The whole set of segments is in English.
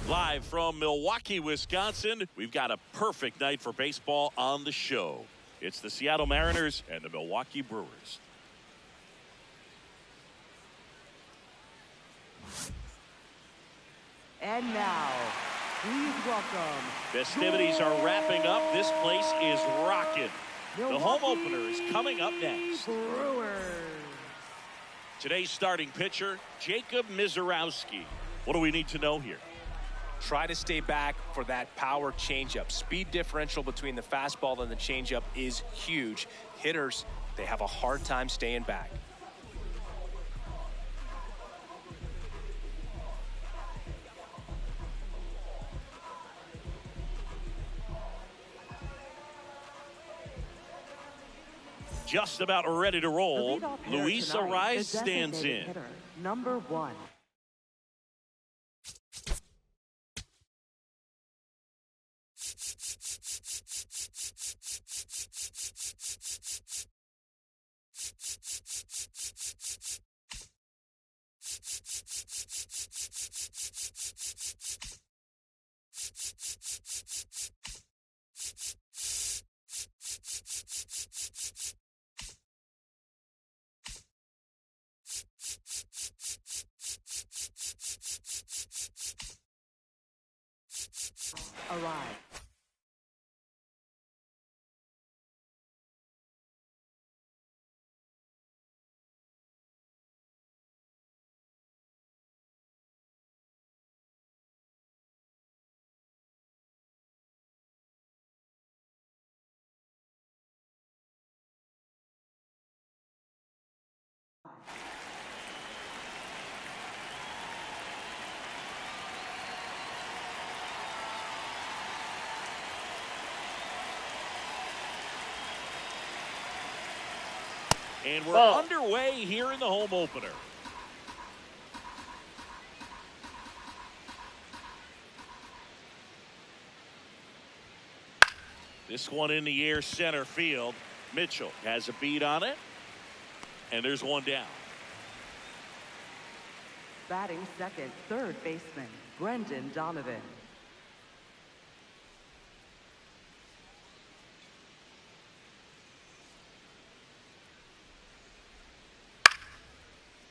Live from Milwaukee, Wisconsin, we've got a perfect night for baseball on the show. It's the Seattle Mariners and the Milwaukee Brewers. And now, please welcome. Festivities are wrapping up. This place is rocking. The home opener is coming up next. Brewers. Today's starting pitcher, Jacob Misiorowski. What do we need to know here? Try to stay back for that power changeup. Speed differential between the fastball and the changeup is huge. Hitters, they have a hard time staying back. Just about ready to roll. Luis Arraez stands in. Hitter, number 1. Arrive. And we're underway here in the home opener. This one in the air center field. Mitchell has a beat on it. And there's one down. Batting second, third baseman, Brendan Donovan.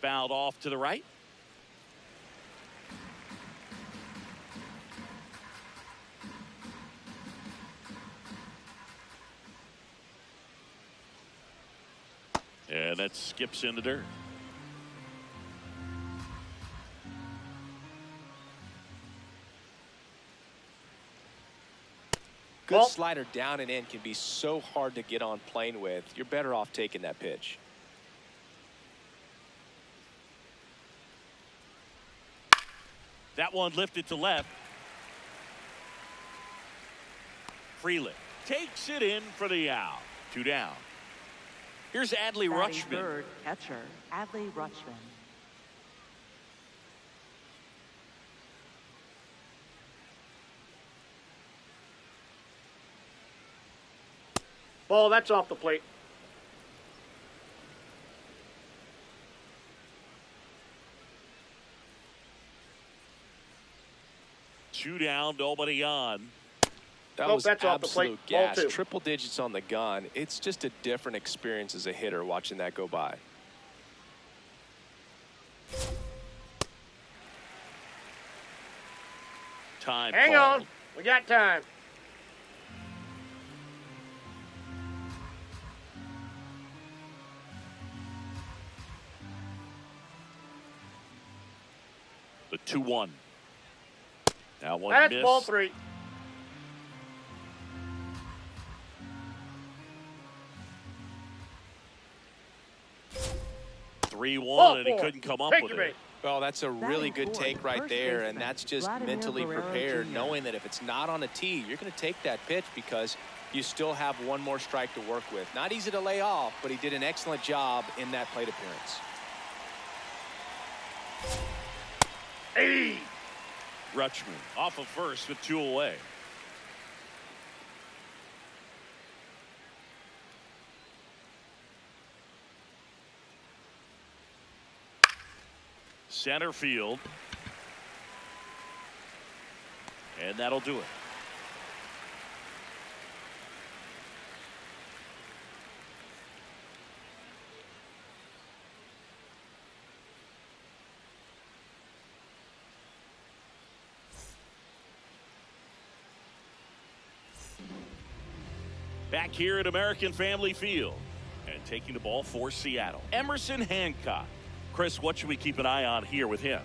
Fouled off to the right. And that skips in the dirt. Good slider down and in can be so hard to get on plane with. You're better off taking that pitch. That one lifted to left. Freeland takes it in for the out. 2 down. Here's Adley Rutschman. Third catcher, Adley Rutschman. Ball, that's off the plate. Two down, nobody on. That was that's off the plate. absolute gas. Ball 2. Triple digits on the gun. It's just a different experience as a hitter watching that go by. Time Hang called. on. We got time. The 2-1. Now one That's miss. ball 3. Three Ball one, and he 4. couldn't come up Take with your it. bait. Well, that's a really good fourth, take right first there, and baseman, that's just Vladimir mentally Guerrero prepared, Jr. knowing that if it's not on a tee, you're going to take that pitch because you still have one more strike to work with. Not easy to lay off, but he did an excellent job in that plate appearance. Hey! Rutschman off of first with 2 away. Center field. And that'll do it. Back here at American Family Field and taking the ball for Seattle, Emerson Hancock. Chris, what should we keep an eye on here with him?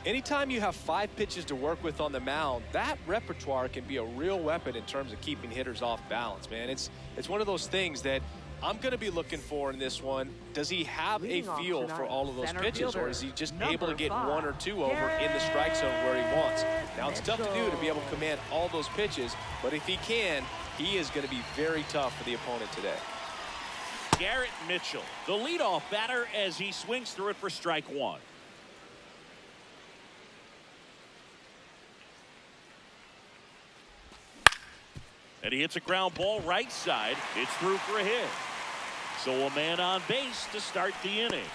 Anytime you have 5 pitches to work with on the mound, that repertoire can be a real weapon in terms of keeping hitters off balance, man. It's one of those things that I'm going to be looking for in this one. Does he have a feel for all of those pitches, or is he just able to get 1 or 2 over in the strike zone where he wants? Now, it's tough to do to be able to command all those pitches, but if he can, he is going to be very tough for the opponent today. Garrett Mitchell, the leadoff batter, as he swings through it for strike 1. And he hits a ground ball right side. It's through for a hit. So a man on base to start the inning.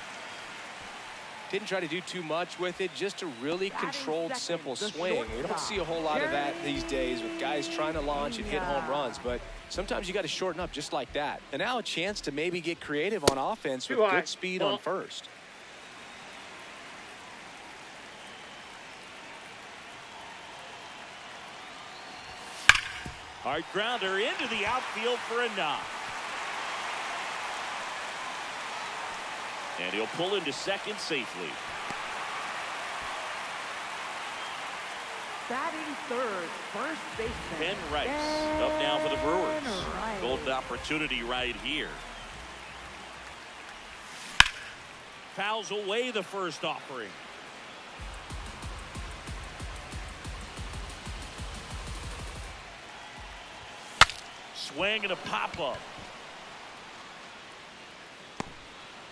Didn't try to do too much with it, just a really controlled, simple swing. We don't see a whole lot of that these days with guys trying to launch and hit home runs, but sometimes you got to shorten up just like that. And now a chance to maybe get creative on offense with good speed on first. Hard grounder into the outfield for a knock. And he'll pull into second safely. Batting third, first baseman Ben Rice up now for the Brewers. Golden opportunity right here. Fouls away the first offering. Swing and a pop-up.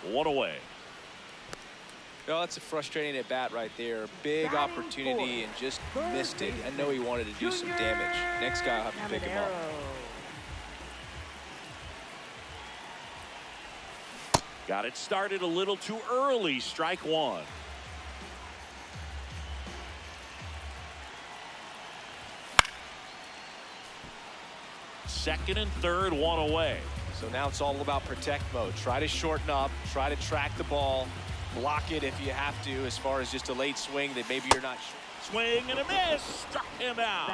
1 away. Oh, that's a frustrating at bat right there. Big opportunity and just missed it. I know he wanted to do some damage. Next guy will have to pick him up. Got it started a little too early. Strike 1. Second and third, 1 away. So now it's all about protect mode. Try to shorten up, try to track the ball, block it if you have to, as far as just a late swing that maybe you're not sure. Swing and a miss. Struck him out.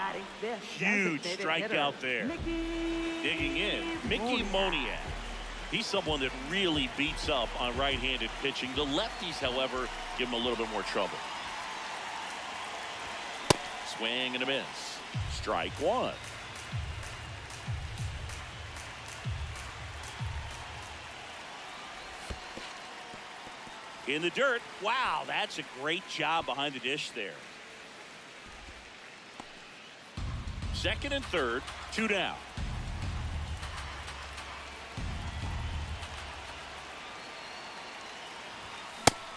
Huge strikeout there. Digging in, Mickey Moniak. He's someone that really beats up on right-handed pitching. The lefties, however, give him a little bit more trouble. Swing and a miss. Strike 1. In the dirt. Wow, that's a great job behind the dish there. Second and third, 2 down.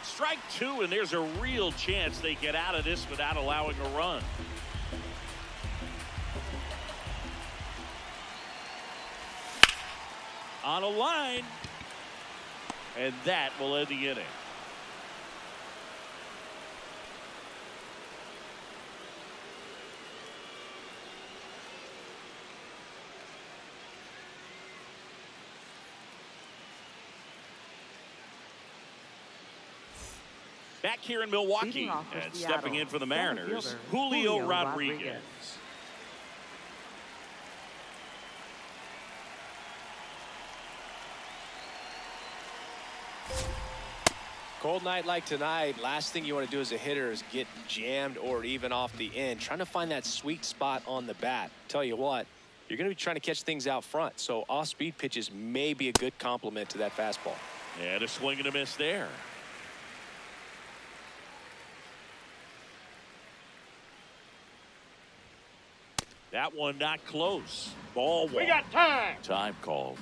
Strike 2, and there's a real chance they get out of this without allowing a run. On a line, and that will end the inning. Back here in Milwaukee and stepping in for the Mariners, Julio Rodriguez. Cold night like tonight, last thing you want to do as a hitter is get jammed or even off the end. Trying to find that sweet spot on the bat. Tell you what, you're going to be trying to catch things out front, so off-speed pitches may be a good complement to that fastball. And a swing and a miss there. That one not close. Ball one. We got time. Time called.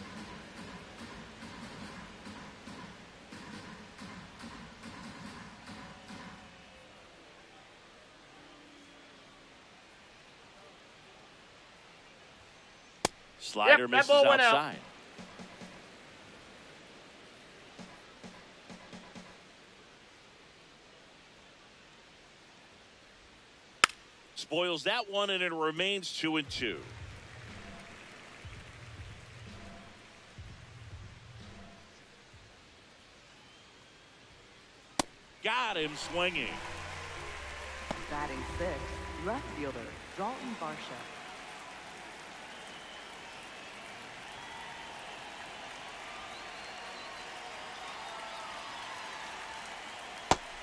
Slider misses outside. Spoils that one, and it remains 2-2. Got him swinging. Batting 6, left fielder Dalton Varsho.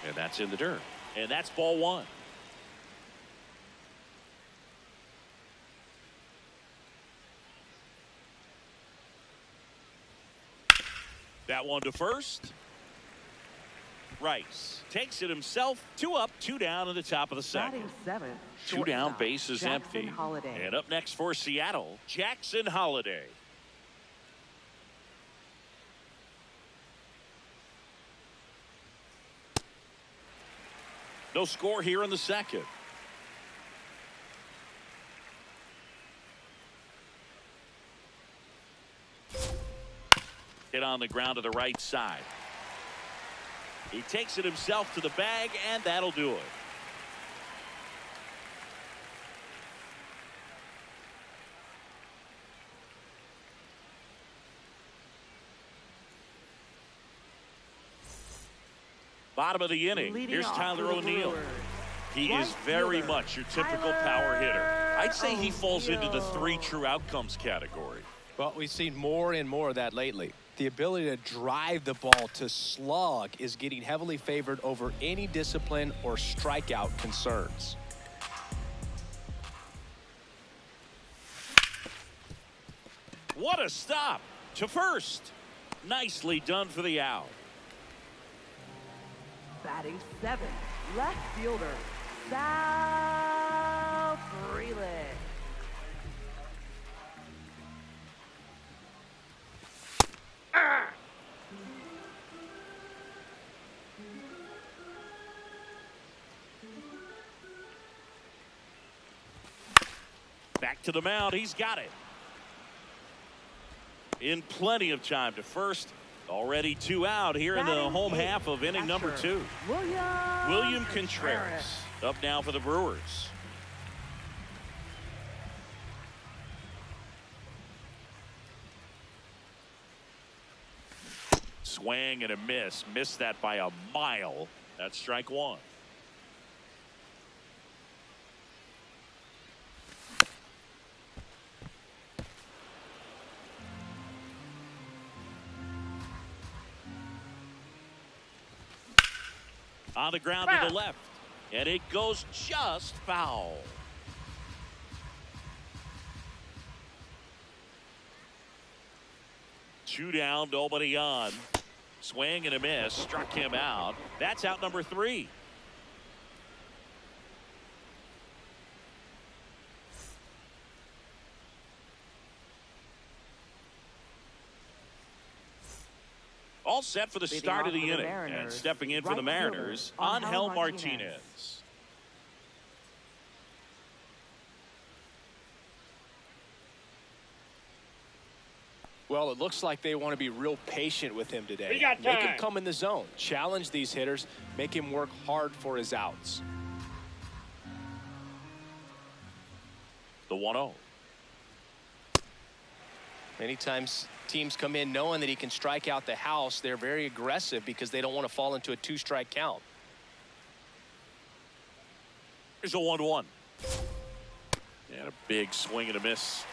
And that's in the dirt. And that's ball one. That one to first. Rice takes it himself. 2 up, 2 down in the top of the second. Batting 7, 2 down, base is empty. Holiday. And up next for Seattle, Jackson Holiday. No score here in the second. Hit on the ground to the right side. He takes it himself to the bag, and that'll do it. Bottom of the inning. Here's Tyler O'Neill. He is very much your typical power hitter. I'd say he falls into the 3 true outcomes category. Well, we've seen more and more of that lately. The ability to drive the ball to slug is getting heavily favored over any discipline or strikeout concerns. What a stop to first. Nicely done for the out. Batting 7, left fielder Sal Frelick. Back to the mound. He's got it. In plenty of time to first. Already 2 out here in the home half of inning number 2. William Contreras up now for the Brewers. Swing and a miss. Missed that by a mile. That's strike 1. On the ground to the left. And it goes just foul. Two down, nobody on. Swing and a miss. Struck him out. That's out number 3. All set for the start of the inning. And stepping in for the Mariners, Angel Martinez. Well, it looks like they want to be real patient with him today. Make him come in the zone. Challenge these hitters. Make him work hard for his outs. The 1-0. Many times teams come in knowing that he can strike out the house. They're very aggressive because they don't want to fall into a 2-strike count. Here's a 1-1. And a big swing and a miss.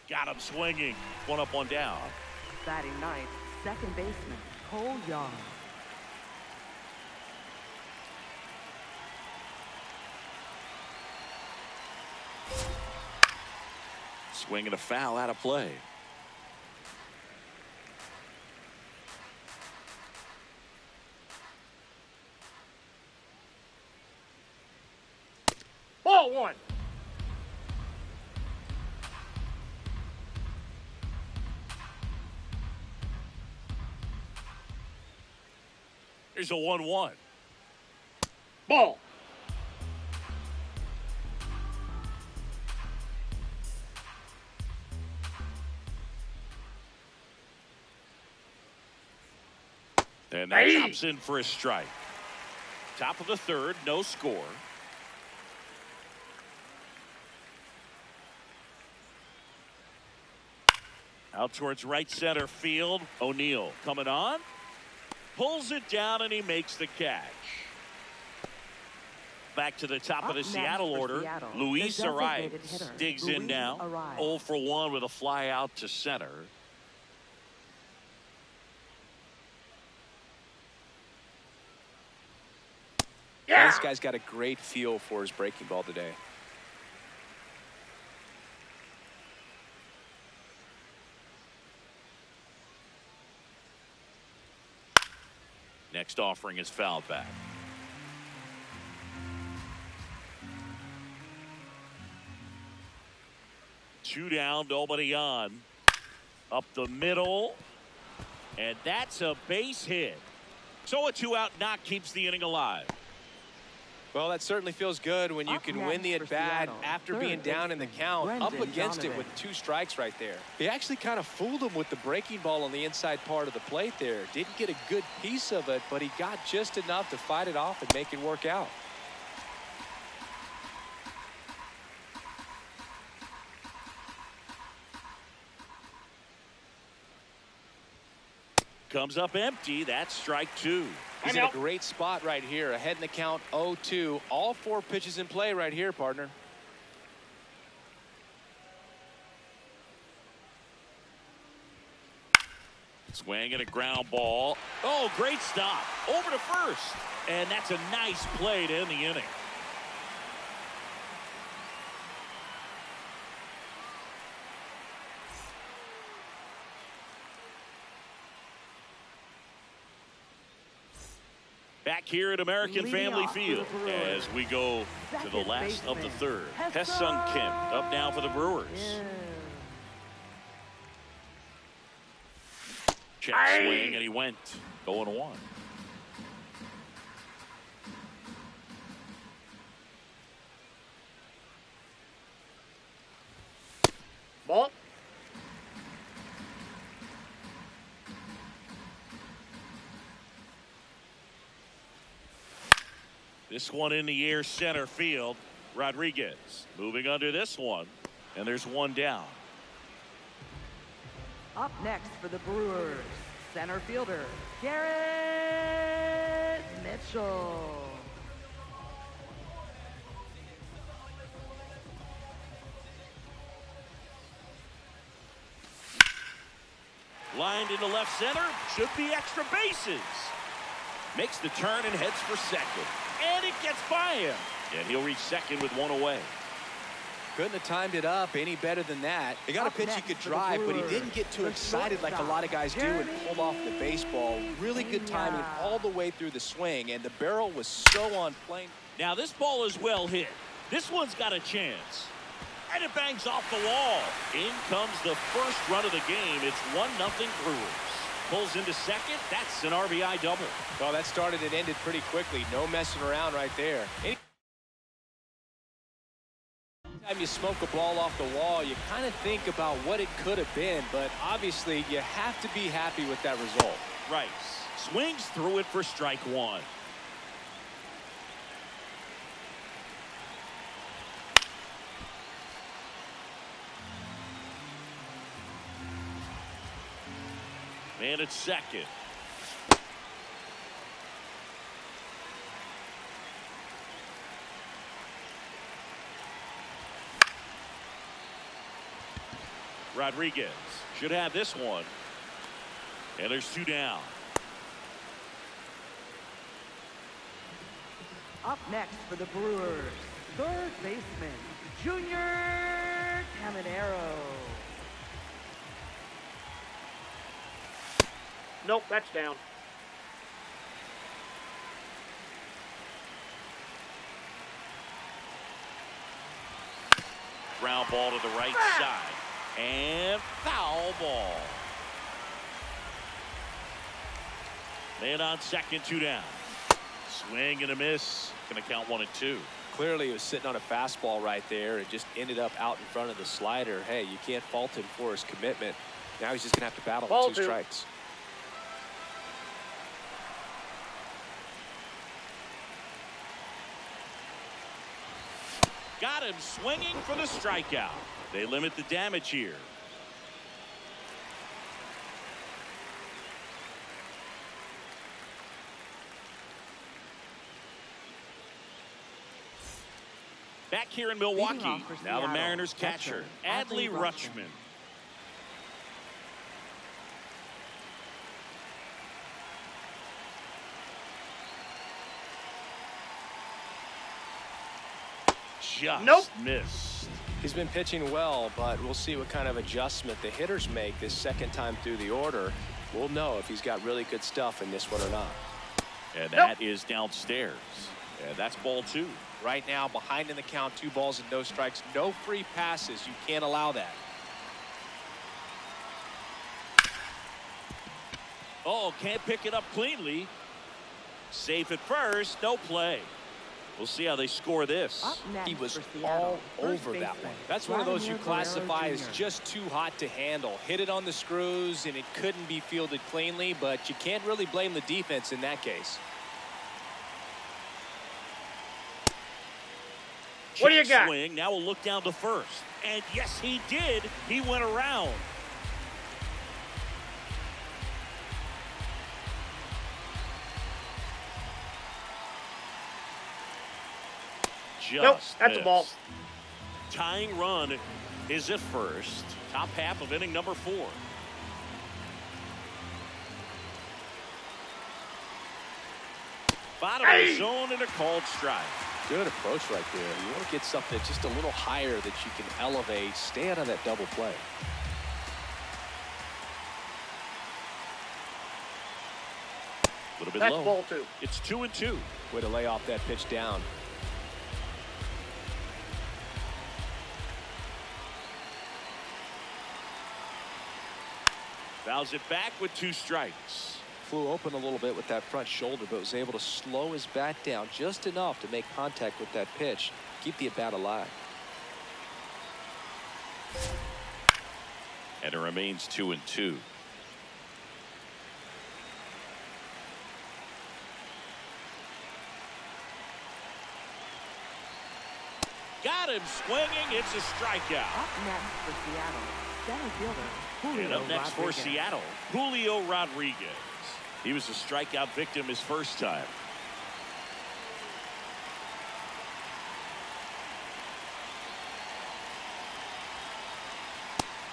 Got him swinging. 1 up, 1 down. Batting 9th, second baseman Cole Young. Swinging a foul out of play. Ball one. Here's a 1-1. Ball. And that chops in for a strike. Top of the third, no score. Out towards right center field. O'Neill coming on. Pulls it down and he makes the catch. Back to the top of the Seattle order. Luis arrives. Digs in now. 0 for 1 with a fly out to center. Yeah. This guy's got a great feel for his breaking ball today. Next offering is fouled back. Two down, nobody on. Up the middle. And that's a base hit. So a 2-out knock keeps the inning alive. Well, that certainly feels good when you can win the at-bat after being down in the count, up against it with 2 strikes right there. He actually kind of fooled him with the breaking ball on the inside part of the plate there. Didn't get a good piece of it, but he got just enough to fight it off and make it work out. Comes up empty. That's strike 2. He's in a great spot right here. Ahead in the count 0-2. All 4 pitches in play right here, partner. Swinging a ground ball. Oh, great stop. Over to first. And that's a nice play to end the inning. Back here at American Family Field as we go to the last of the third. Ha-Seong Kim up now for the Brewers. Check swing and he went 0-1. Ball. This one in the air center field. Rodriguez moving under this one. And there's one down. Up next for the Brewers, center fielder, Garrett Mitchell. Lined into left center. Should be extra bases. Makes the turn and heads for second. And it gets by him. And he'll reach second with one away. Couldn't have timed it up any better than that. He got a pitch he could drive, but he didn't get too excited like a lot of guys do and pulled off the baseball. Really good timing all the way through the swing, and the barrel was so on plane. Now this ball is well hit. This one's got a chance. And it bangs off the wall. In comes the first run of the game. It's 1-0 Brewers. Pulls into second. That's an RBI double. Well, that started and ended pretty quickly. No messing around right there. Anytime you smoke a ball off the wall, you kind of think about what it could have been, but obviously you have to be happy with that result. Rice swings through it for strike 1. Man at second. Rodriguez should have this one. And there's 2 down. Up next for the Brewers, third baseman, Junior Caminero. Nope, that's down. Ground ball to the right side. And foul ball. Man on second, 2 down. Swing and a miss. Gonna count 1 and 2. Clearly he was sitting on a fastball right there and just ended up out in front of the slider. Hey, you can't fault him for his commitment. Now he's just gonna have to battle with 2 strikes. Got him swinging for the strikeout. They limit the damage here. Back here in Milwaukee, now the Mariners catcher, Adley Rutschman. Just missed. He's been pitching well, but we'll see what kind of adjustment the hitters make this second time through the order. We'll know if he's got really good stuff in this one or not. And that is downstairs. And that's ball 2. Right now, behind in the count, 2 balls and no strikes, no free passes. You can't allow that. Oh, can't pick it up cleanly. Safe at first, no play. We'll see how they score this. He was all over that one. That's one of those you classify as just too hot to handle. Hit it on the screws, and it couldn't be fielded cleanly, but you can't really blame the defense in that case. What do you got? Swing. Now we'll look down to first. And yes, he did. He went around. Nope, that's a ball. Tying run is at first. Top half of inning number 4. Bottom of the zone and a called strike. Good approach right there. You want to get something just a little higher that you can elevate. Stay out of that double play. A little bit That's low. ball 2. It's 2 and 2. Way to lay off that pitch down. Fouls it back with 2 strikes. Flew open a little bit with that front shoulder, but was able to slow his bat down just enough to make contact with that pitch. Keep the at-bat alive. And it remains 2 and 2. Got him swinging. It's a strikeout. Up next for Seattle, center fielder Julio And up next Rodriguez. for Seattle, Julio Rodriguez. He was a strikeout victim his first time.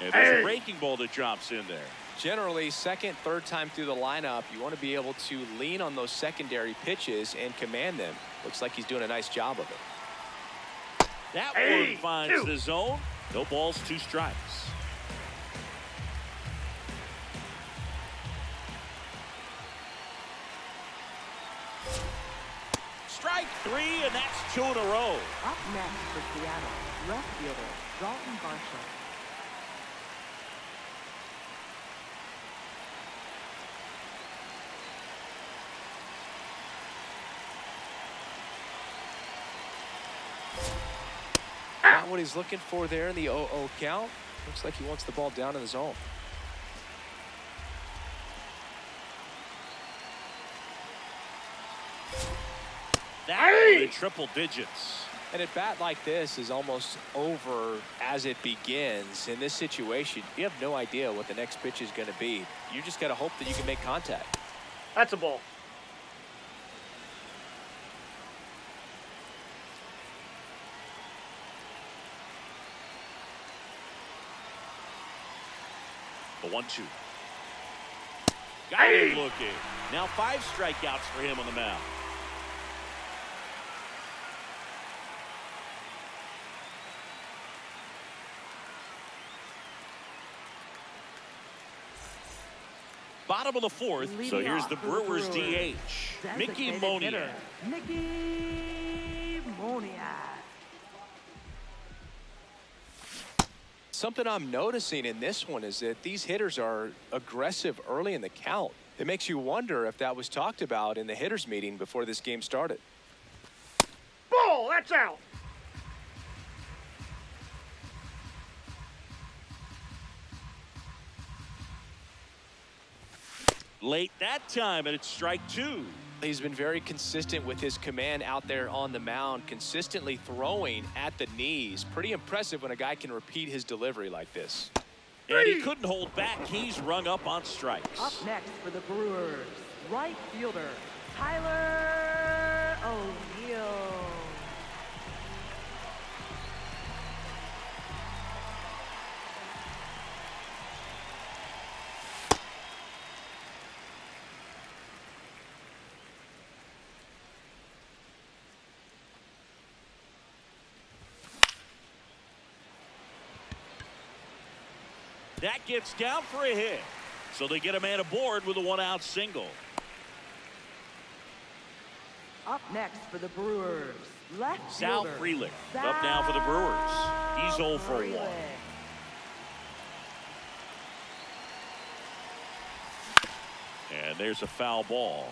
And there's a breaking ball that drops in there. Generally, second, third time through the lineup, you want to be able to lean on those secondary pitches and command them. Looks like he's doing a nice job of it. That one finds the zone. No balls, 2 strikes. Strike 3, and that's 2 in a row. Up next for Seattle, left fielder Dalton Varsho. Not what he's looking for there in the 0-0 count. Looks like he wants the ball down in the zone. That in triple digits. And a bat like this is almost over as it begins. In this situation, you have no idea what the next pitch is going to be. You just got to hope that you can make contact. That's a ball. The 1-2. Got him looking. Now 5 strikeouts for him on the mound. Bottom of the fourth, so here's the Brewers DH, Mickey Moniak. Mickey Moniak. Something I'm noticing in this one is that these hitters are aggressive early in the count. It makes you wonder if that was talked about in the hitters meeting before this game started. Ball, that's out. Late that time, and it's strike two. He's been very consistent with his command out there on the mound, consistently throwing at the knees. Pretty impressive when a guy can repeat his delivery like this. And he couldn't hold back. He's rung up on strikes. Up next for the Brewers, right fielder, Tyler O'Neill. That gets down for a hit. So they get a man aboard with a one-out single. Up next for the Brewers, left Sal fielder, Frelick up now for the Brewers. He's 0 for 1. And there's a foul ball.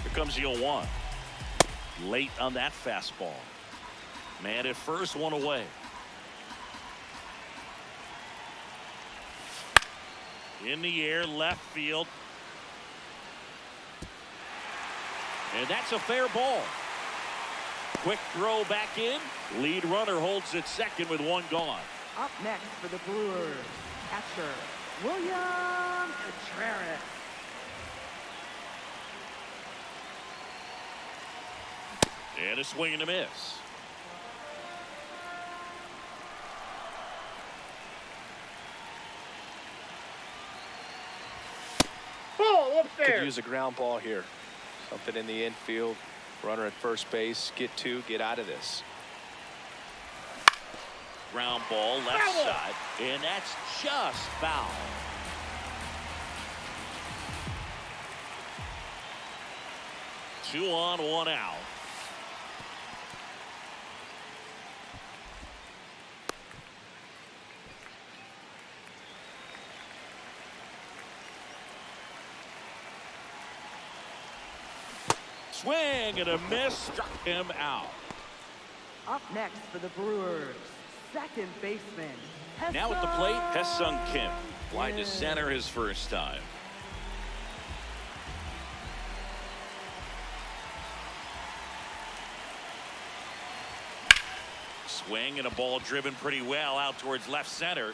Here comes the 0-1. Late on that fastball. Man at first, one away. In the air, left field. And that's a fair ball. Quick throw back in. Lead runner holds at second with one gone. Up next for the Brewers, catcher, William Contreras. And a swing and a miss. Ball upstairs. Could use a ground ball here. Something in the infield. Runner at first base. Get two. Get out of this. Ground ball left Foul. side. And that's just foul. Two on, one out. Swing and a miss, struck him out. Up next for the Brewers, second baseman, Now at the plate, Ha-Seong Kim. Line to Kim. center his first time. Swing and a ball driven pretty well out towards left center.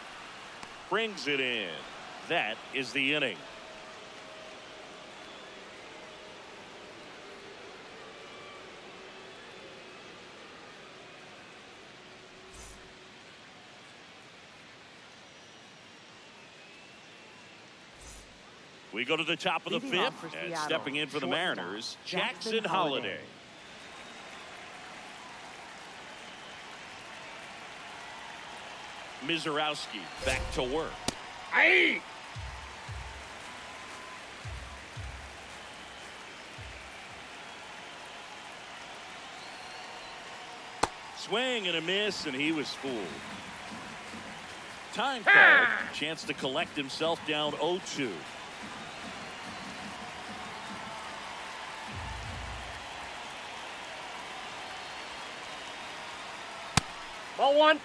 Brings it in. That is the inning. We go to the top of the Leading off fifth, for and Seattle, stepping in for the shortstop, Mariners, Jackson Jackson Holliday. Mizorowski back to work. Aye. Swing and a miss, and he was fooled. Time call. Chance to collect himself down 0-2. Ball one.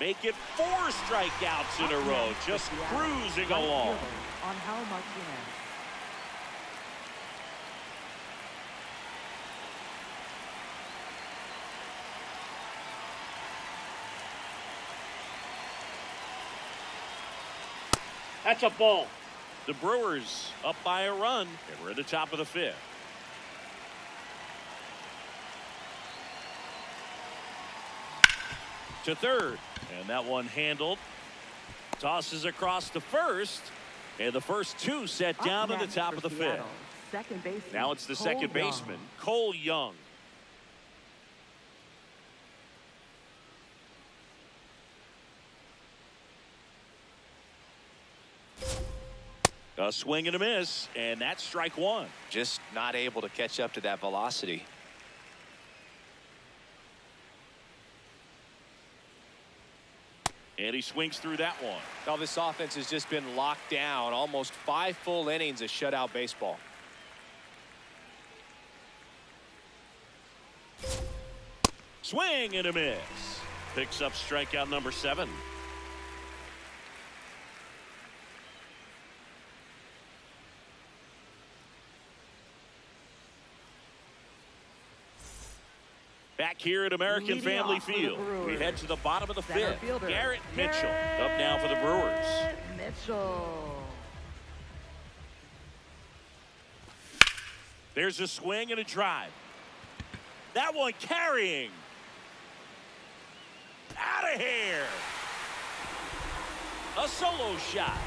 Make it 4 strikeouts in a row, just cruising along. On Hal Martinez. That's a ball. The Brewers up by a run, and we're at the top of the fifth. to third. And that one handled. Tosses across to first. And the first two set down to the top of the fifth. Second baseman. Now it's the Cole second Young. baseman, Cole Young. A swing and a miss, and that's strike one. Just not able to catch up to that velocity. And he swings through that one. Now this offense has just been locked down. Almost 5 full innings of shutout baseball. Swing and a miss. Picks up strikeout number 7. Back here at American Leading Family off for the Field, Brewers. we head to the bottom of the Center fifth. fielder, Garrett Mitchell up now for the Brewers. Garrett Mitchell. There's a swing and a drive. That one carrying. Out of here. A solo shot.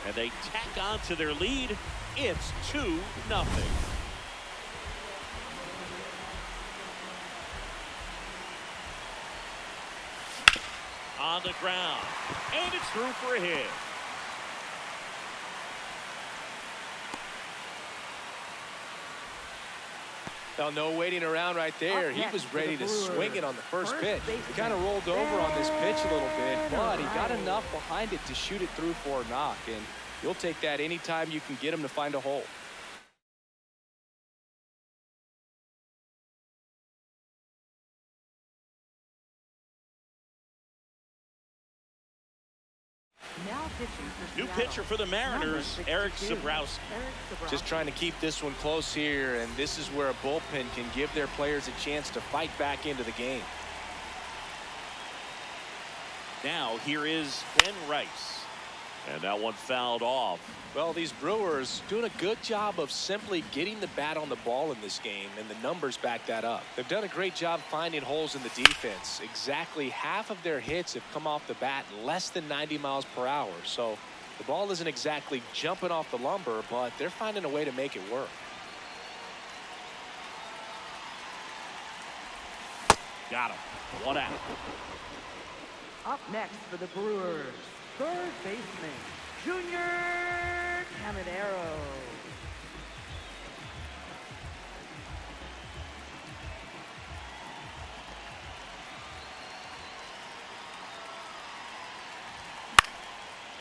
And they tack on to their lead. It's 2-0. On the ground. And it's through for a hit. Now, no waiting around right there. Up He next was for ready the to swing it Brewers. on the first First pitch. baseman, He kind of rolled over on this pitch a little bit, but he got Ben enough behind it to shoot it through for a knock. And you'll take that anytime you can get him to find a hole. Now pitching for New Seattle. pitcher for the Mariners, Number Eric 62. Sabrowski. Eric Sabrowski. Just trying to keep this one close here, and this is where a bullpen can give their players a chance to fight back into the game. Now here is Ben Rice. And that one fouled off. Well, these Brewers doing a good job of simply getting the bat on the ball in this game, and the numbers back that up. They've done a great job finding holes in the defense. Exactly half of their hits have come off the bat less than 90 miles per hour. So the ball isn't exactly jumping off the lumber, but they're finding a way to make it work. Got him. One out. Up next for the Brewers, third baseman, Junior Caminero.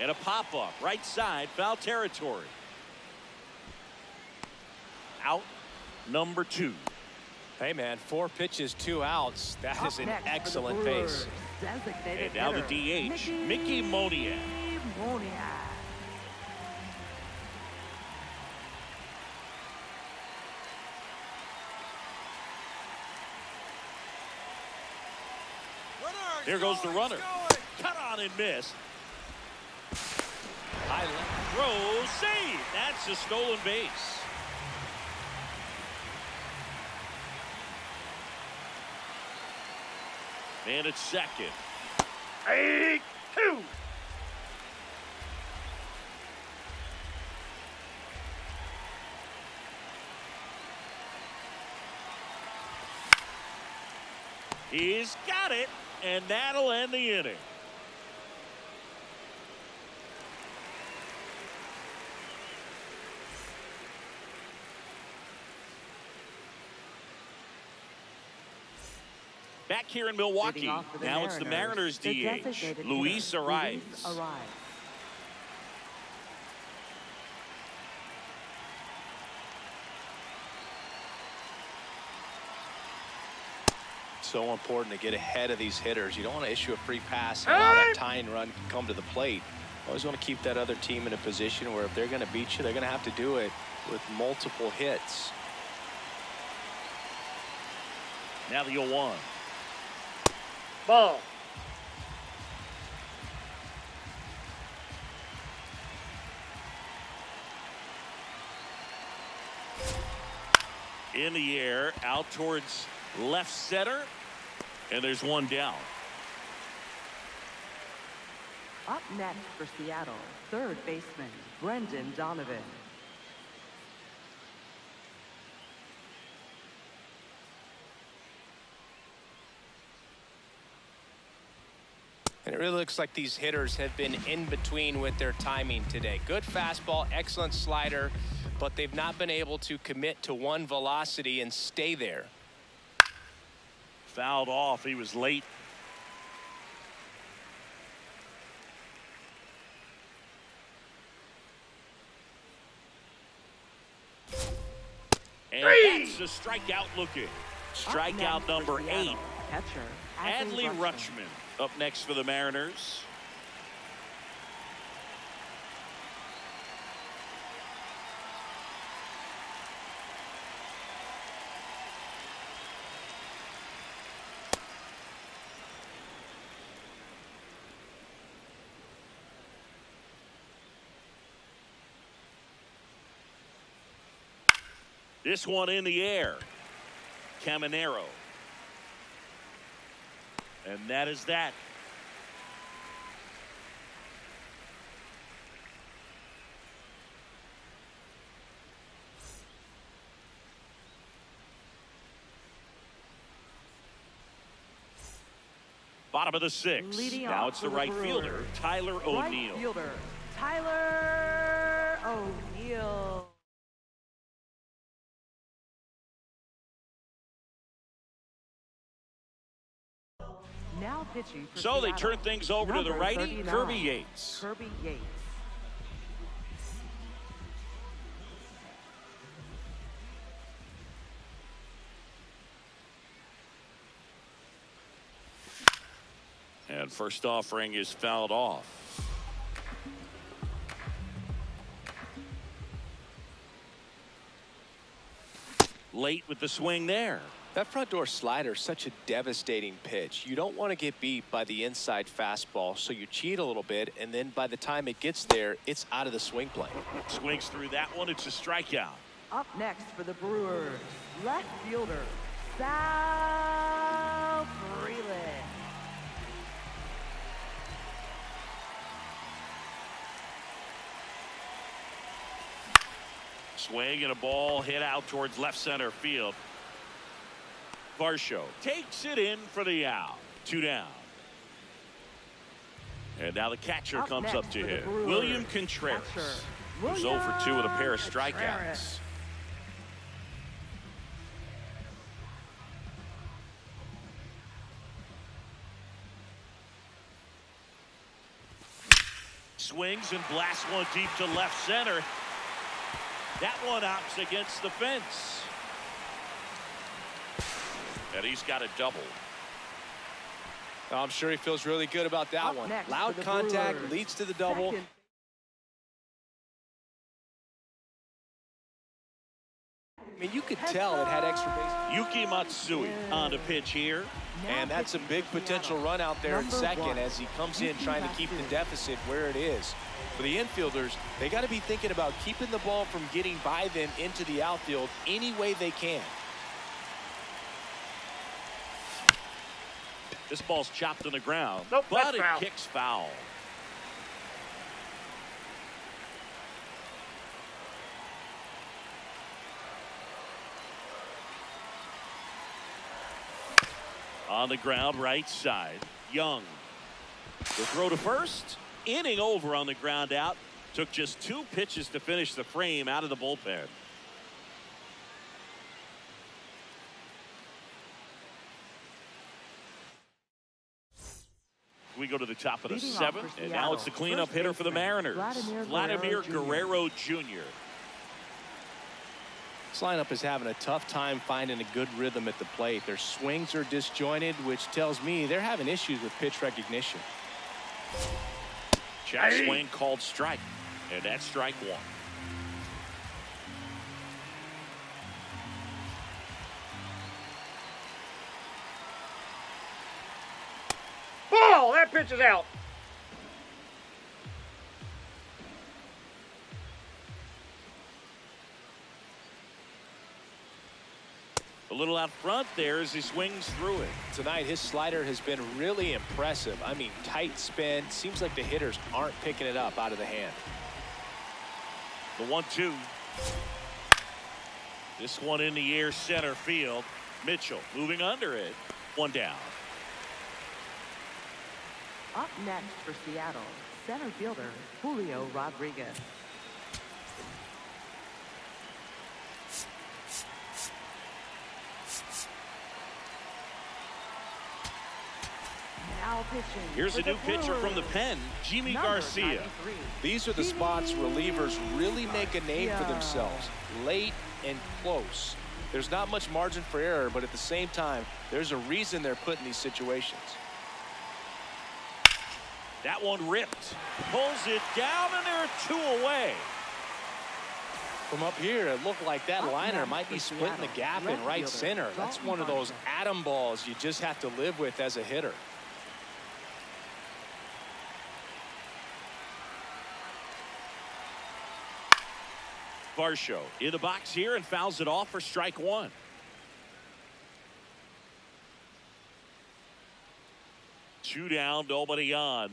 And a pop-up, right side, foul territory. Out number 2. Hey, man, 4 pitches, 2 outs. That Up is an next for the excellent Brewers, pace. designated And now the hitter, DH, Mickey Moniak. Moniak. There goes the runner. Cut on and miss. High left throw, save. That's a stolen base. And it's second. 8-2. He's got it, and that'll end the inning. Back here in Milwaukee, Leading off for the now it's the Mariners the DH, designated Luis hitter, Arias. Luis Arias. So important to get ahead of these hitters. You don't want to issue a free pass and allow that tying run to come to the plate. Always want to keep that other team in a position where if they're going to beat you, they're going to have to do it with multiple hits. Now the 0-1. Ball. In the air, out towards left center, and there's one down. Up next for Seattle, third baseman, Brendan Donovan. And it really looks like these hitters have been in between with their timing today. Good fastball, excellent slider, but they've not been able to commit to one velocity and stay there. Fouled off. He was late. And that's a strikeout looking. Strikeout number 8. Catcher, Adley Rutschman up next for the Mariners. This one in the air. Caminero. And that is that. Bottom of the 6th. Now it's the right fielder, Tyler O'Neill. Right fielder, Tyler O'Neill. Now pitching for So they Seattle, turn things over to the number righty, 39, Kirby Yates. Kirby Yates. And first offering is fouled off. Late with the swing there. That front door slider is such a devastating pitch. You don't want to get beat by the inside fastball, so you cheat a little bit, and then by the time it gets there, it's out of the swing plane. Swings through that one. It's a strikeout. Up next for the Brewers, left fielder, Sal Frelick. Swing and a ball hit out towards left center field. Varsho takes it in for the out. 2 down. And now the catcher comes up to hit. William Contreras. Who's 0 for 2 with a pair of strikeouts. Swings and blasts one deep to left center. That one opts against the fence. And he's got a double. I'm sure he feels really good about that one. Loud contact Brewers, leads to the double. second. I mean, you could tell it had extra base. Yuki Matsui on the pitch here. And that's a big potential run out there at second as he comes in trying to keep the deficit where it is. For the infielders, they got to be thinking about keeping the ball from getting by them into the outfield any way they can. This ball's chopped on the ground, Nope, but that's it foul. kicks foul. On the ground, right side. Young. The throw to first. Inning over on the ground out. Took just 2 pitches to finish the frame out of the bullpen. We go to the top of the 7th, and now it's the cleanup hitter for the Mariners, Vladimir Guerrero Jr. This lineup is having a tough time finding a good rhythm at the plate. Their swings are disjointed, which tells me they're having issues with pitch recognition. Check swing called strike, and that's strike 1. Ball! That pitch is out. A little out front there as he swings through it. Tonight, his slider has been really impressive. I mean, tight spin. Seems like the hitters aren't picking it up out of the hand. The 1-2. This one in the air, center field. Mitchell moving under it. One down. Up next for Seattle, center fielder Julio Rodriguez. Now pitching. Here's a new pitcher from the pen, Jimmy Garcia. These are the spots relievers really make a name for themselves. Late and close. There's not much margin for error, but at the same time, there's a reason they're put in these situations. That one ripped. Pulls it down, and there are 2 away. From up here, it looked like that liner might be splitting the gap in right center. That's one of those atom balls you just have to live with as a hitter. Varsho in the box here and fouls it off for strike 1. Two down, nobody on.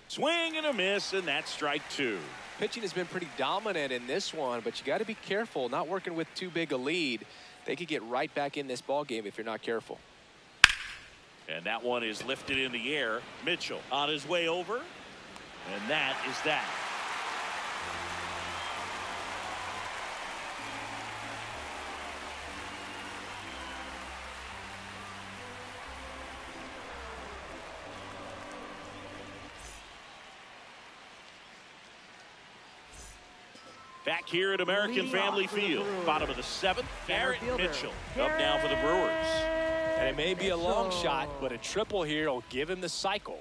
Swing and a miss, and that's strike 2. Pitching has been pretty dominant in this one, but you got to be careful, not working with too big a lead. They could get right back in this ball game if you're not careful. And that one is lifted in the air. Mitchell on his way over, and that is that. Back here at American Family Field, bottom of the 7th, Garrett Mitchell up now for the Brewers. And it may be a long shot, but a triple here will give him the cycle.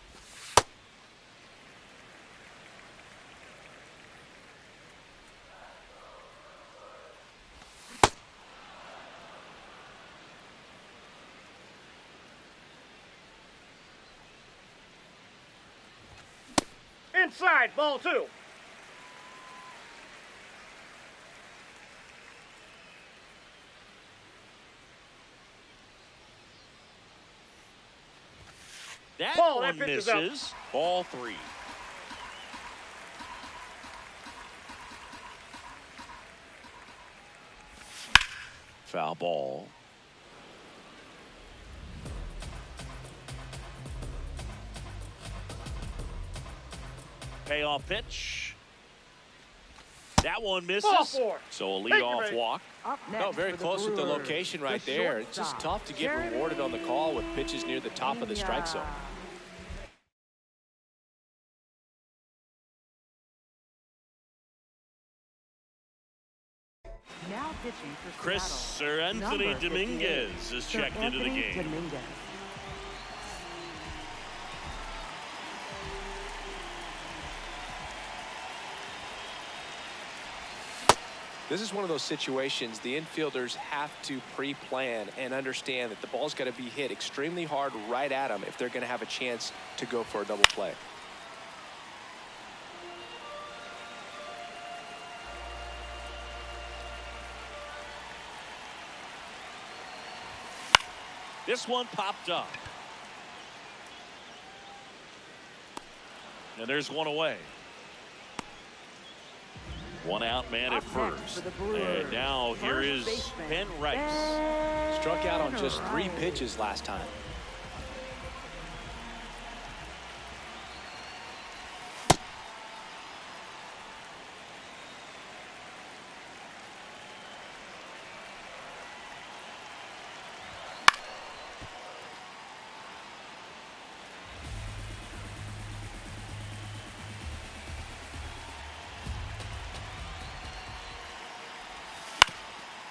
Inside, ball 2. That Ball, one that pitch is misses. Ball 3. Foul ball. Payoff pitch. That one misses. Ball 4. So a leadoff walk. No, very close with the location right there. It's just tough to get rewarded on the call with pitches near the top of the strike zone. Now pitching for Chris Seattle, Sir Anthony number Dominguez 58, is checked into the game. Dominguez. This is one of those situations the infielders have to pre-plan and understand that the ball's got to be hit extremely hard right at them if they're going to have a chance to go for a double play. This one popped up. And there's one away. One out man at first. And now here is Ben Rice. Struck out on just 3 pitches last time.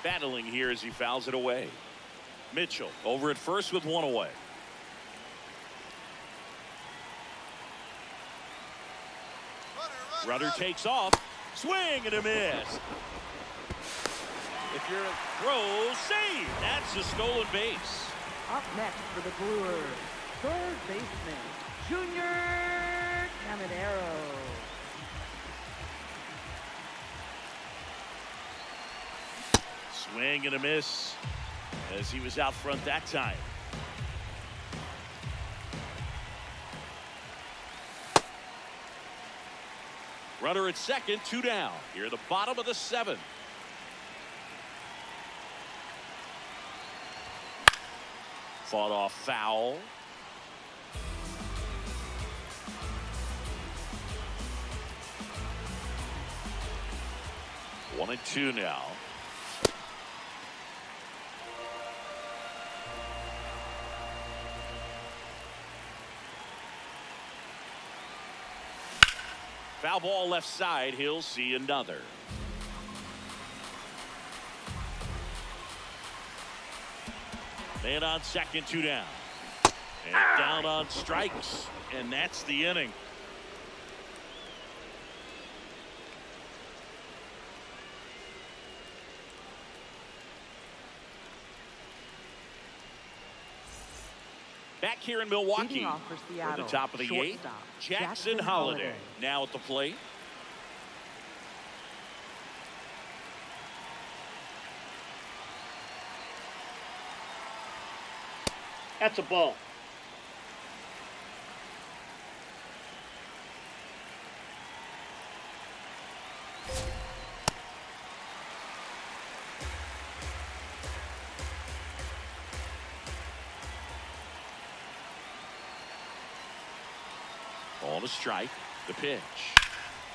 Battling here as he fouls it away. Mitchell over at first with one away. Rudder takes off. Swing and a miss. If you're a throw, save. That's a stolen base. Up next for the Brewers, third baseman, Junior Caminero. Swing and a miss. as he was out front that time. Runner at second, 2 down. Here at the bottom of the 7th. Fought off foul. One and 2 now. Foul ball left side. He'll see another. Man on second, 2 down. And down on strikes. And that's the inning. Back here in Milwaukee for the top of the 8th, Jackson Holliday now at the plate. That's a ball. On a strike, the pitch.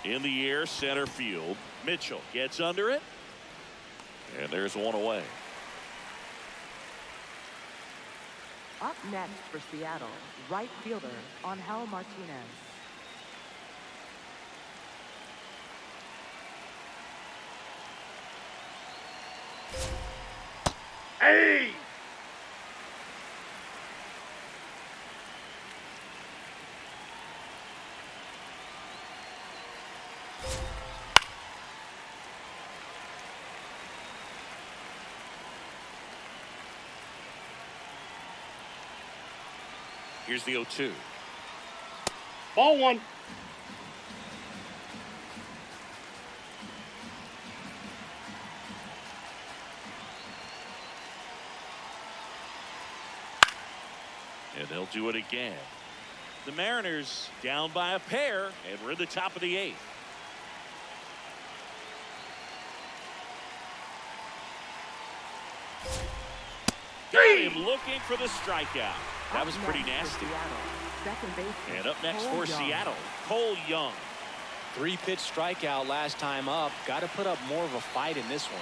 In the air, center field. Mitchell gets under it. And there's one away. Up next for Seattle, right fielder Angel Martinez. Hey! Here's the 0-2. Ball 1. And they'll do it again. The Mariners down by a pair, and we're in the top of the 8th. Got him looking for the strikeout. That was pretty nasty. And up next for Seattle, Cole Young. 3-pitch strikeout last time up. Got to put up more of a fight in this one.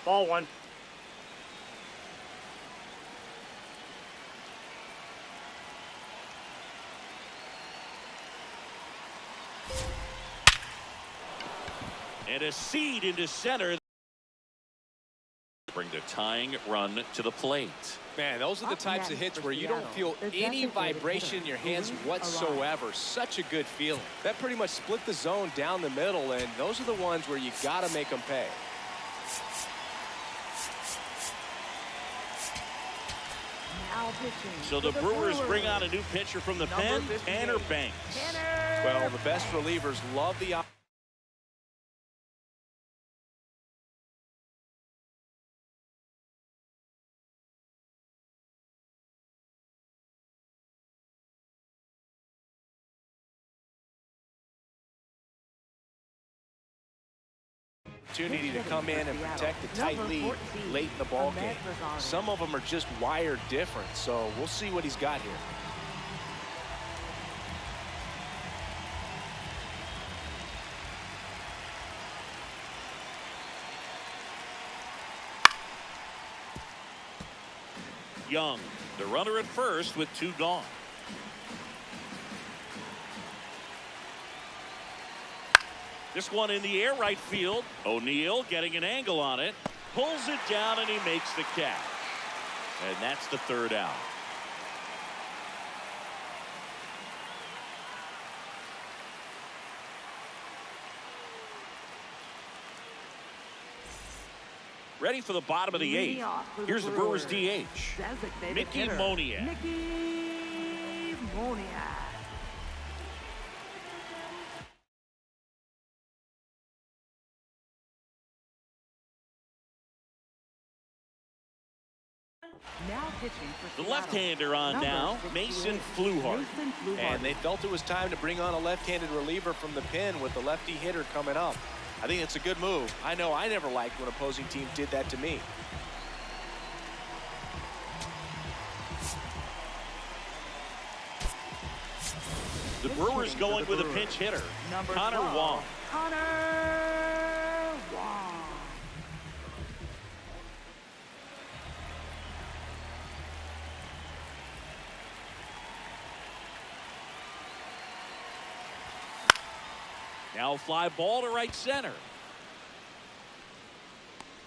Ball 1. And a seed into center. Bring the tying run to the plate. Man, those are the types of hits where you don't feel any vibration in your hands whatsoever. Such a good feeling. That pretty much split the zone down the middle, and those are the ones where you got to make them pay. So the Brewers bring on a new pitcher from the pen, Tanner Banks. Well, the best relievers love the opportunity to come in and protect the tight lead late in the ball game. Some of them are just wired different, so we'll see what he's got here. Young, the runner at first with 2 gone. This one in the air right field. O'Neill getting an angle on it. Pulls it down and he makes the catch. And that's the 3rd out. Ready for the bottom of the 8th. Here's the Brewers DH, Mickey Moniak. Moniak. Now pitching for The Seattle, left-hander on number now, 68, Mason Fluharty. Mason Fluharty. And they felt it was time to bring on a left-handed reliever from the pen with the lefty hitter coming up. I think it's a good move. I know I never liked when opposing teams did that to me. The Brewers going with a pinch hitter, Number Connor 12, Wong. Connor Wong. Now a fly ball to right center.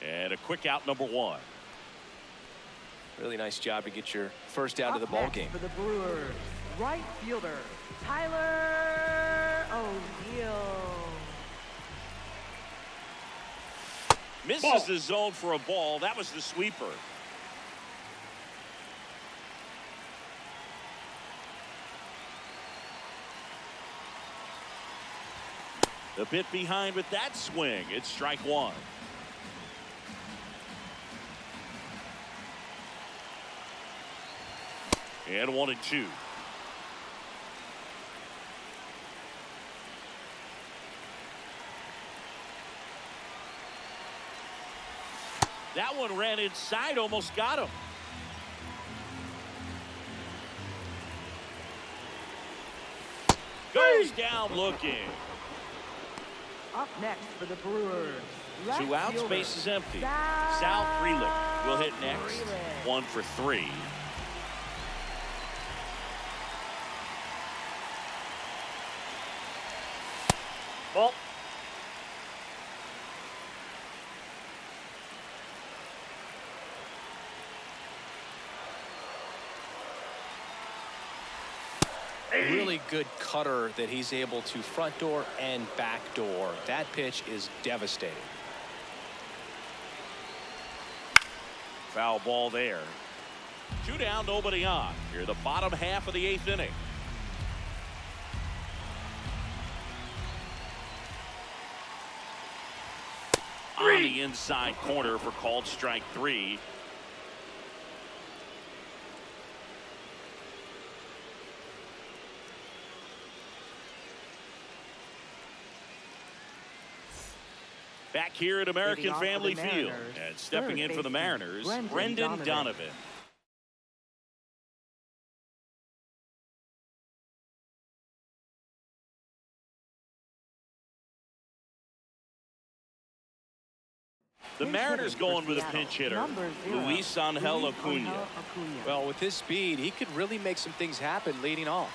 And a quick out, number 1. Really nice job to get your first out of the ball game. For the Brewers, right fielder Tyler O'Neill. Misses Ball. the zone for a ball. That was the sweeper. A bit behind with that swing. It's strike 1. And 1-2. That one ran inside, almost got him. Goes down looking. Up next for the Brewers, left 2 outs, fielder, base is empty. Sal Sal Frelick will hit next. Frelick. 1 for 3. Ball. Really good cutter that he's able to front door and back door. That pitch is devastating. Foul ball there. 2 down, nobody on. Here, the bottom half of the 8th inning. On the inside corner for called strike 3. Back here at American Leading off for Family the Field. Mariners, And stepping in for the third Mariners, baseman Brendan Donovan. The Mariners going with a pinch hitter, number 0, Luis Angel Luis Acuna. Angel Acuna. Well, with his speed, he could really make some things happen leading off.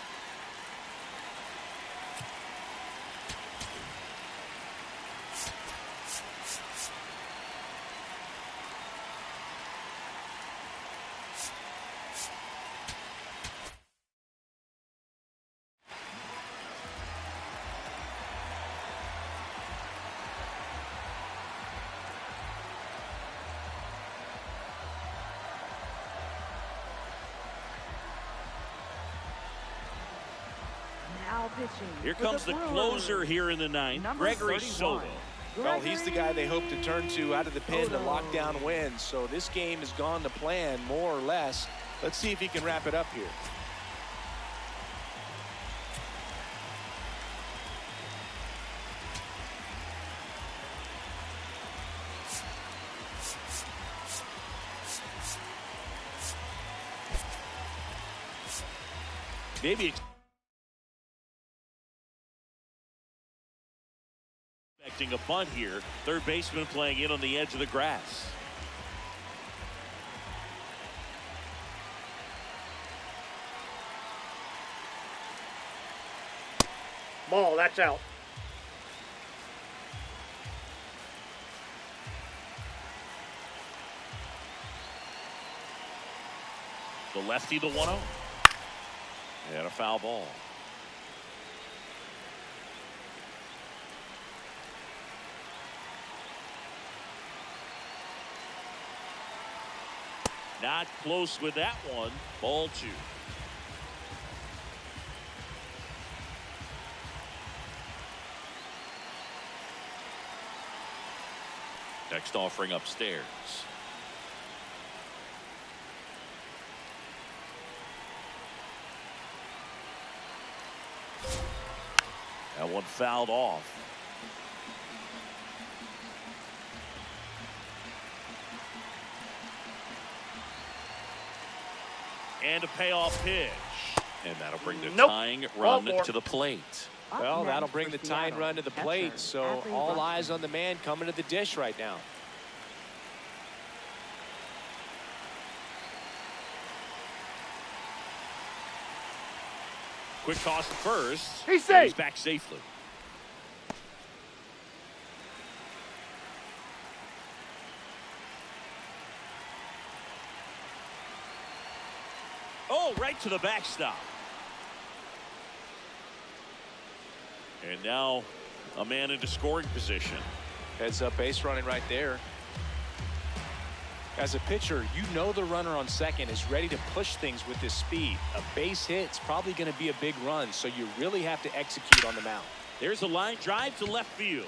Now pitching. Here for comes the Brewers, closer here in the 9th, number Gregory 31. Soto. Well, he's the guy they hope to turn to out of the pen to Soto. lock down wins. So this game has gone to plan more or less. Let's see if he can wrap it up here. Maybe expecting a bunt here. Third baseman playing in on the edge of the grass. Ball. That's out. The lefty, the 1-0. And a foul ball. Not close with that one. Ball 2. Text offering upstairs. That one fouled off. And a payoff pitch. And that'll bring the tying run to the plate. Well, that'll bring the tying run to the plate, so all eyes on the man coming to the dish right now. Quick toss to first. He's safe. He's back safely. Oh, right to the backstop. And now a man into scoring position. Heads up base running right there. As a pitcher, you know the runner on second is ready to push things with his speed. A base hit's probably going to be a big run, so you really have to execute on the mound. There's a line drive to left field.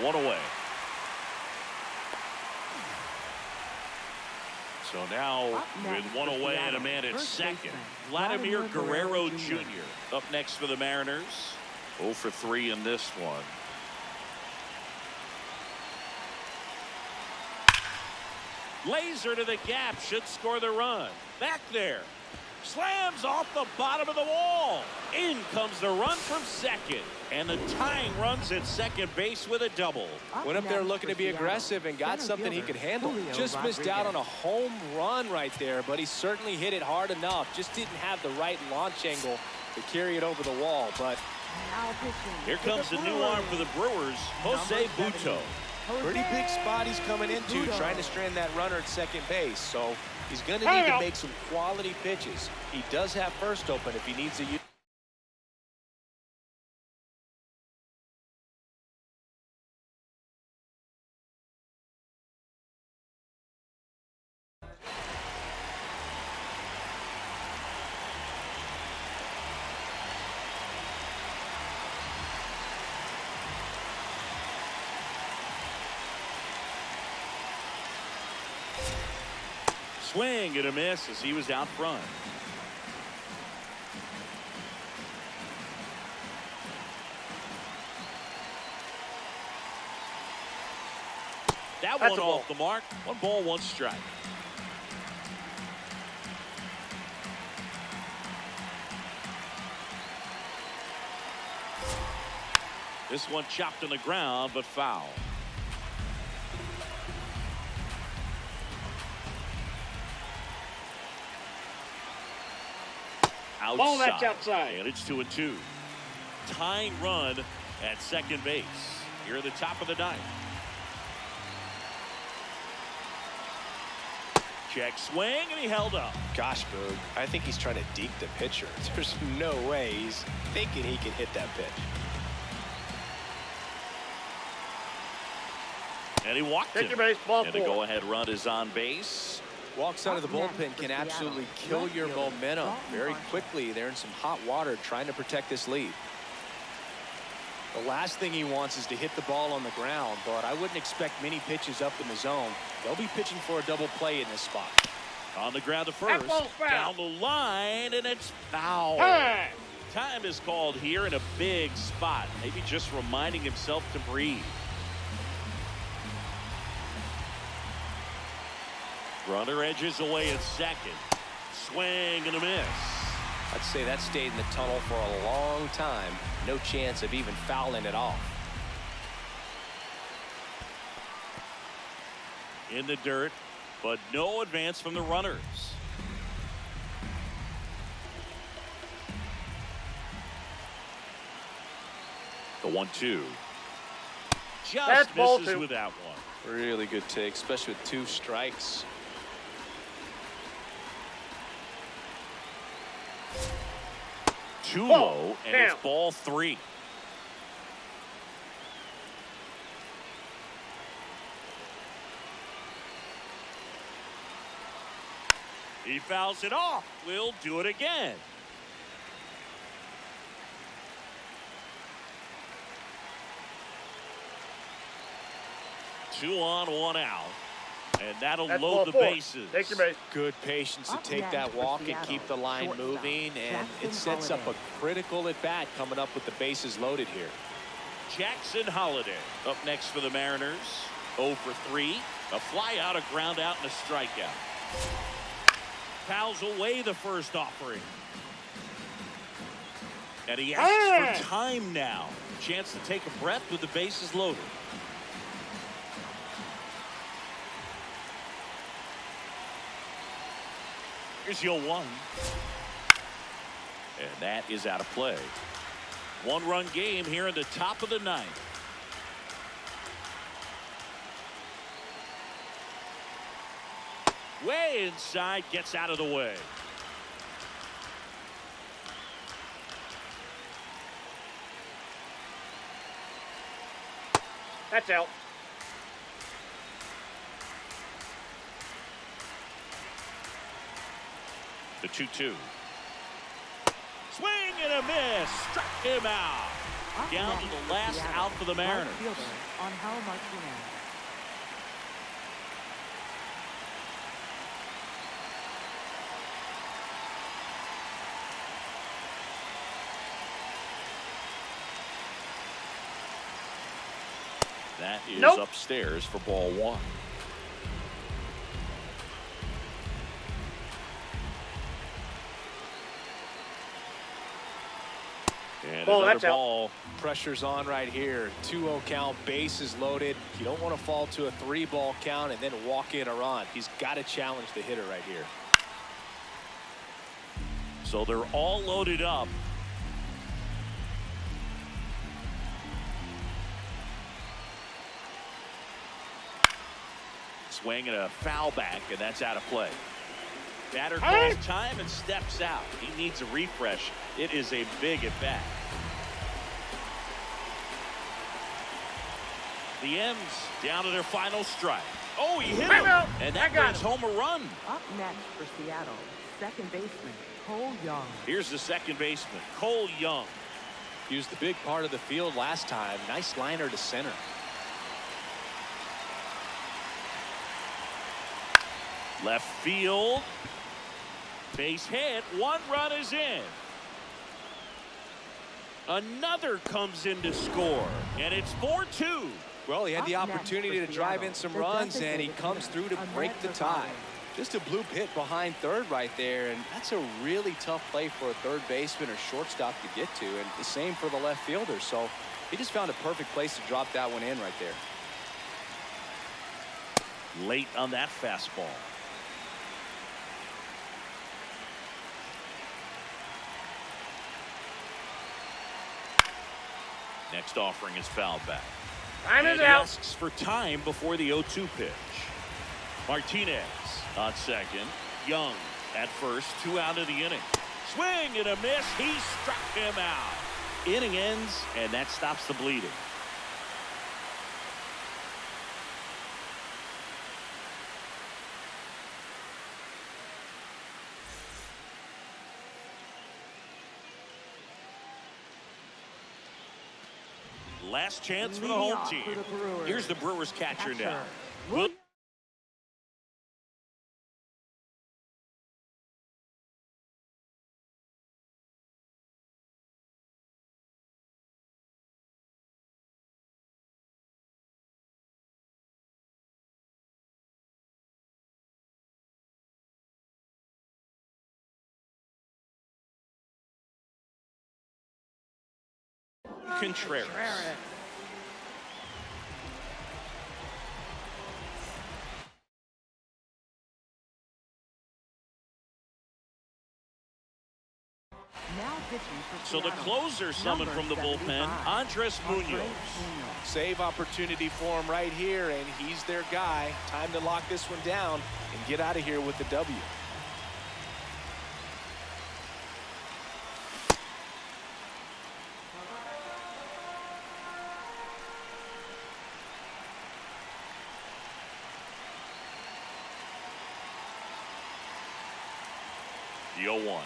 One away. So now with one away and a man at second, Vladimir Guerrero Jr. up next for the Mariners. 0 for 3 in this one. Laser to the gap, should score the run. Back there. Slams off the bottom of the wall. In comes the run from second. And the tying runs at second base with a double. Went up there looking to be aggressive and got something he could handle. Just missed out on a home run right there, but he certainly hit it hard enough. Just didn't have the right launch angle to carry it over the wall. But here comes the new arm for the Brewers, Jose Butto. Pretty big spot he's coming into, trying to strand that runner at second base. So he's going to need to make some quality pitches. He does have first open if he needs to use. Swing and a miss as he was out front. That one off the mark. 1 ball, 1 strike. This one chopped on the ground, but foul. Outside. Ball, that's outside. And it's 2-2. Tying run at second base. Here at the top of the 9th. Check swing, and he held up. Gosh, Boog, I think he's trying to deke the pitcher. There's no way he's thinking he can hit that pitch. And he walked him. Base, ball and the go-ahead run is on base. Walks out of the bullpen can absolutely kill your momentum very quickly. They're in some hot water trying to protect this lead. The last thing he wants is to hit the ball on the ground, but I wouldn't expect many pitches up in the zone. They'll be pitching for a double play in this spot. On the ground to first. Down the line, and it's foul. Hey! Time is called here in a big spot. Maybe just reminding himself to breathe. Runner edges away at second. Swing and a miss. I'd say that stayed in the tunnel for a long time. No chance of even fouling it off. In the dirt, but no advance from the runners. The 1-2. Just misses with that one. Really good take, especially with 2 strikes. Too low, and it's ball 3. He fouls it off. We'll do it again. 2 on, 1 out. And that'll That's load the ball 4. bases. Take your base. Good patience to take that walk and keep the line moving, and it sets up a critical at bat coming up with the bases loaded here. Jackson Holliday up next for the Mariners. 0 for 3. A fly out, a ground out, and a strikeout. Fouls away the first offering. And he asks for time now. Chance to take a breath with the bases loaded. Here's your 1. And that is out of play. 1-run game here in the top of the 9th. Way inside, gets out of the way. That's out. The 2-2. Swing and a miss. Struck him out. Down to the last out for the Mariners. On Hal Martinez. That is Nope. upstairs for ball 1. And Ball, another that's out. ball. Pressure's on right here. 2-0 count, bases loaded. You don't want to fall to a 3-ball count and then walk in a run. He's got to challenge the hitter right here. So they're all loaded up. Swing and a foul back, and that's out of play. Batter calls time and steps out. He needs a refresh. It is a big at bat. The M's down to their final strike. Oh, he hit him, and that brings home a run. Up next for Seattle, second baseman Cole Young. Here's the second baseman, Cole Young. Used the big part of the field last time. Nice liner to center. Left field. Base hit. 1 run is in. Another comes in to score, and it's 4-2. Well, he had the Up next opportunity for to drive Seattle, in some the runs, and he designated comes hitter, through to break the Ahmed tie. Rafai. Just a bloop hit behind third right there, and that's a really tough play for a third baseman or shortstop to get to, and the same for the left fielder. So he just found a perfect place to drop that one in right there. Late on that fastball. Next offering is fouled back. Time is He out. asks for time before the 0-2 pitch. Martinez on second. Young at first. 2 out of the inning. Swing and a miss. He struck him out. Inning ends, and that stops the bleeding. Last chance for the Leading home off team. for the Brewers. Here's the Brewers catcher now. William Contreras. now pitching for So the Seattle, closer summoned from the bullpen, 75, Andres Munoz. Munoz. Save opportunity for him right here, and he's their guy. Time to lock this one down and get out of here with the W. The 0-1.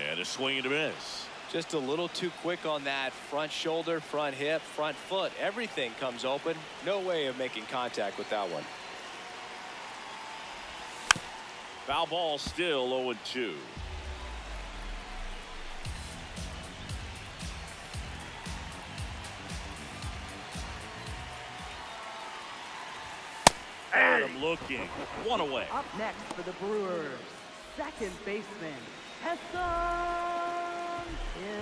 And a swing and a miss. Just a little too quick on that front shoulder, front hip, front foot. Everything comes open. No way of making contact with that one. Foul ball, still 0-2. Adam looking. One away. Up next for the Brewers, second baseman, Heston Hill.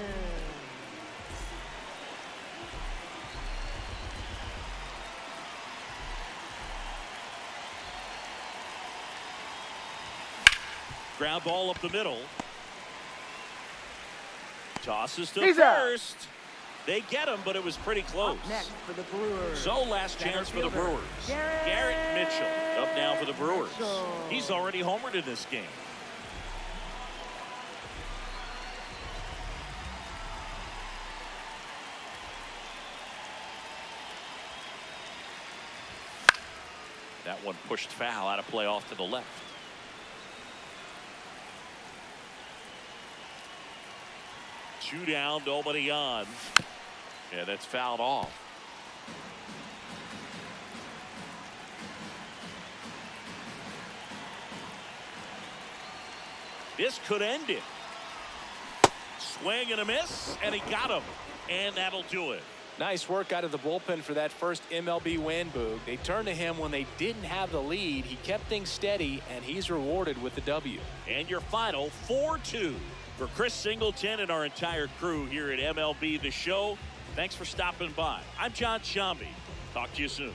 Ground ball up the middle. Tosses to He's first. They get him, but it was pretty close. Up next for the Brewers. So last chance for the Brewers. Garrett Mitchell up now for the Brewers. He's already homered in this game. That one pushed foul, out of play off to the left. Two down, nobody on. Yeah, that's fouled off. This could end it. Swing and a miss, and he got him. And that'll do it. Nice work out of the bullpen for that first MLB win, Boog. They turned to him when they didn't have the lead. He kept things steady, and he's rewarded with the W. And your final 4-2. For Chris Singleton and our entire crew here at MLB The Show, thanks for stopping by. I'm John Shambi. Talk to you soon.